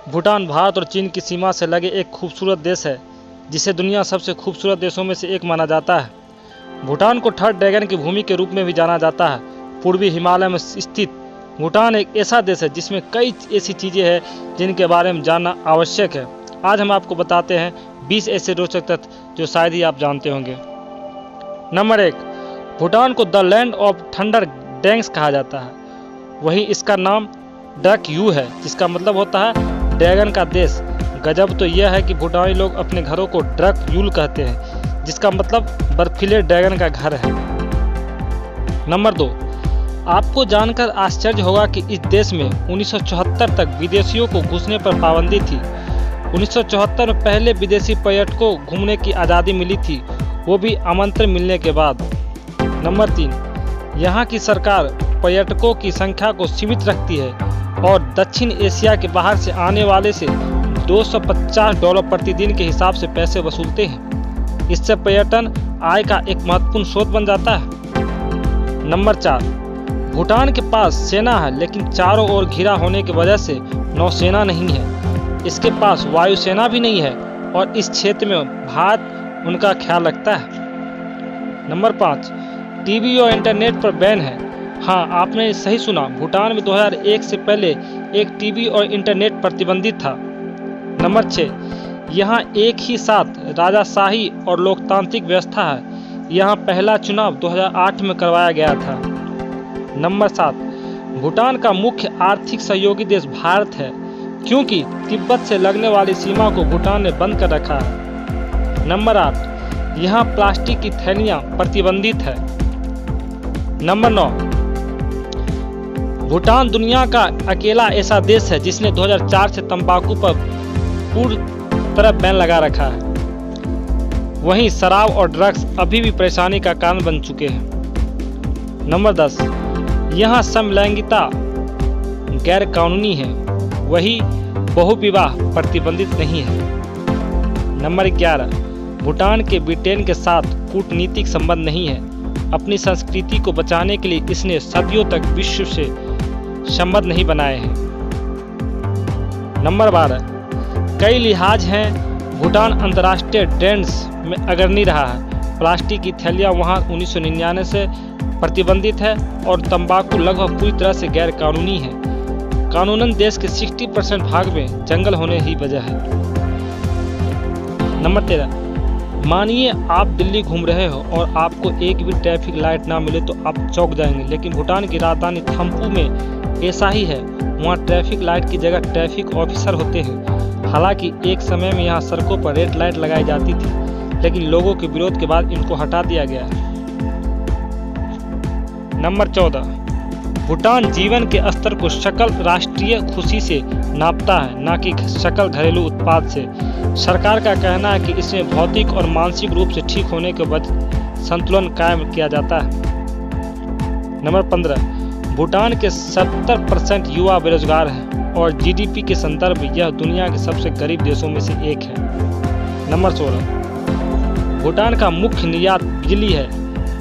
भूटान भारत और चीन की सीमा से लगे एक खूबसूरत देश है जिसे दुनिया सबसे खूबसूरत देशों में से एक माना जाता है। भूटान को थर्ड ड्रैगन की भूमि के रूप में भी जाना जाता है। पूर्वी हिमालय में स्थित भूटान एक ऐसा देश है जिसमें कई ऐसी चीज़ें हैं जिनके बारे में जानना आवश्यक है। आज हम आपको बताते हैं 20 ऐसे रोचक तथ्य जो शायद ही आप जानते होंगे। नंबर 1, भूटान को the land of thunder dragons कहा जाता है। वहीं इसका नाम ड्रक यू है जिसका मतलब होता है ड्रैगन का देश। गजब तो यह है कि भूटानी लोग अपने घरों को ड्रक यूल कहते हैं जिसका मतलब बर्फीले ड्रैगन का घर है। नंबर 2, आपको जानकर आश्चर्य होगा कि इस देश में 1974 तक विदेशियों को घुसने पर पाबंदी थी। 1974 में पहले विदेशी पर्यटकों को घूमने की आज़ादी मिली थी, वो भी आमंत्रण मिलने के बाद। नंबर 3, यहाँ की सरकार पर्यटकों की संख्या को सीमित रखती है और दक्षिण एशिया के बाहर से आने वाले से $250 प्रतिदिन के हिसाब से पैसे वसूलते हैं। इससे पर्यटन आय का एक महत्वपूर्ण स्रोत बन जाता है। नंबर 4, भूटान के पास सेना है लेकिन चारों ओर घिरा होने की वजह से नौसेना नहीं है। इसके पास वायुसेना भी नहीं है और इस क्षेत्र में भारत उनका ख्याल रखता है। नंबर 5, टीवी और इंटरनेट पर बैन है। हाँ, आपने सही सुना, भूटान में 2001 से पहले एक टीवी और इंटरनेट प्रतिबंधित था। नंबर 6, यहाँ एक ही साथ राजाशाही और लोकतांत्रिक व्यवस्था है। यहाँ पहला चुनाव 2008 में करवाया गया था। नंबर 7, भूटान का मुख्य आर्थिक सहयोगी देश भारत है क्योंकि तिब्बत से लगने वाली सीमा को भूटान ने बंद कर रखा है। नंबर 8, यहाँ प्लास्टिक की थैलियाँ प्रतिबंधित है। नंबर 9, भूटान दुनिया का अकेला ऐसा देश है जिसने 2004 से तंबाकू पर पूरी तरह बैन लगा रखा है। वहीं शराब और ड्रग्स अभी भी परेशानी का कारण बन चुके हैं। नंबर 10, यहाँ समलैंगिकता गैर कानूनी है, वही बहुविवाह प्रतिबंधित नहीं है। नंबर 11, भूटान के ब्रिटेन के साथ कूटनीतिक संबंध नहीं है। अपनी संस्कृति को बचाने के लिए इसने सदियों तक विश्व से संबंध नहीं बनाए हैं। नंबर 12, कई लिहाज हैं भूटान अंतर्राष्ट्रीय ट्रेंड्स में अग्रणी रहा है। प्लास्टिक की थैलियाँ वहाँ 1999 से प्रतिबंधित है और तंबाकू लगभग पूरी तरह से गैर कानूनी है। कानूनन देश के 60% भाग में जंगल होने ही वजह है। नंबर 13, मानिए आप दिल्ली घूम रहे हो और आपको एक भी ट्रैफिक लाइट ना मिले तो आप चौंक जाएंगे, लेकिन भूटान की राजधानी थिम्पू में ऐसा ही है। वहाँ ट्रैफिक लाइट की जगह ट्रैफिक ऑफिसर होते हैं। हालांकि एक समय में यहाँ सड़कों पर रेड लाइट लगाई जाती थी, लेकिन लोगों के विरोध के बाद इनको हटा दिया गया है। नंबर 14, भूटान जीवन के स्तर को शकल राष्ट्रीय खुशी से नापता है, न कि शकल घरेलू उत्पाद से। सरकार का कहना है कि इसमें भौतिक और मानसिक रूप से ठीक होने के बाद संतुलन कायम किया जाता है। नंबर 15, भूटान के 70% युवा बेरोजगार हैं और जीडीपी के संदर्भ में यह दुनिया के सबसे गरीब देशों में से एक है। नंबर 16, भूटान का मुख्य निर्यात बिजली है।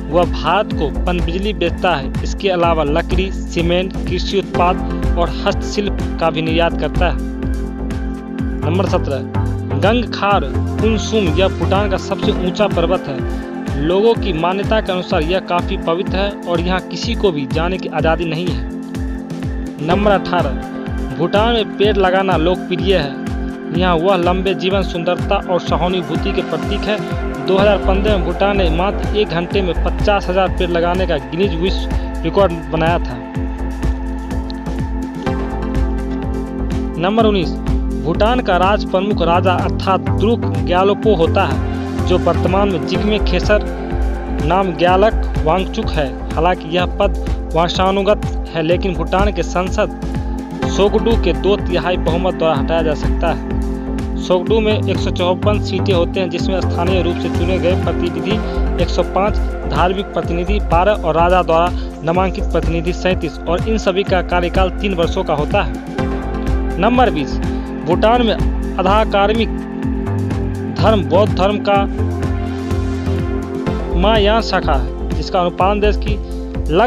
वह भारत को पनबिजली बेचता है। इसके अलावा लकड़ी, सीमेंट, कृषि उत्पाद और हस्तशिल्प का भी निर्यात करता है। नंबर 17, गंगखार कुनसुम यह भूटान का सबसे ऊंचा पर्वत है। लोगों की मान्यता के अनुसार यह काफ़ी पवित्र है और यहाँ किसी को भी जाने की आज़ादी नहीं है। नंबर 18, भूटान में पेड़ लगाना लोकप्रिय है। यहाँ वह लंबे जीवन, सुंदरता और सहानुभूति के प्रतीक है। 2015 में भूटान ने मात्र 1 घंटे में 50,000 पेड़ लगाने का गिनीज विश्व रिकॉर्ड बनाया था। नंबर 19, भूटान का राज प्रमुख राजा अर्थात द्रुक ग्यालोपो होता है, जो वर्तमान में जिग्मे खेसर नाम ग्यालक वांगचुक है। हालांकि यह पद वंशानुगत है, लेकिन भूटान के संसद सोगडू के 2/3 बहुमत द्वारा हटाया जा सकता है। सोगडू में 154 सीटें होते हैं, जिसमें स्थानीय रूप से चुने गए प्रतिनिधि 105, धार्मिक प्रतिनिधि 12 और राजा द्वारा नामांकित प्रतिनिधि 37, और इन सभी का कार्यकाल 3 वर्षों का होता है। नंबर 20, भूटान में आधाकार्मिक धर्म बौद्ध धर्म का महायान शाखा है, जिसका अनुपालन देश की लगभग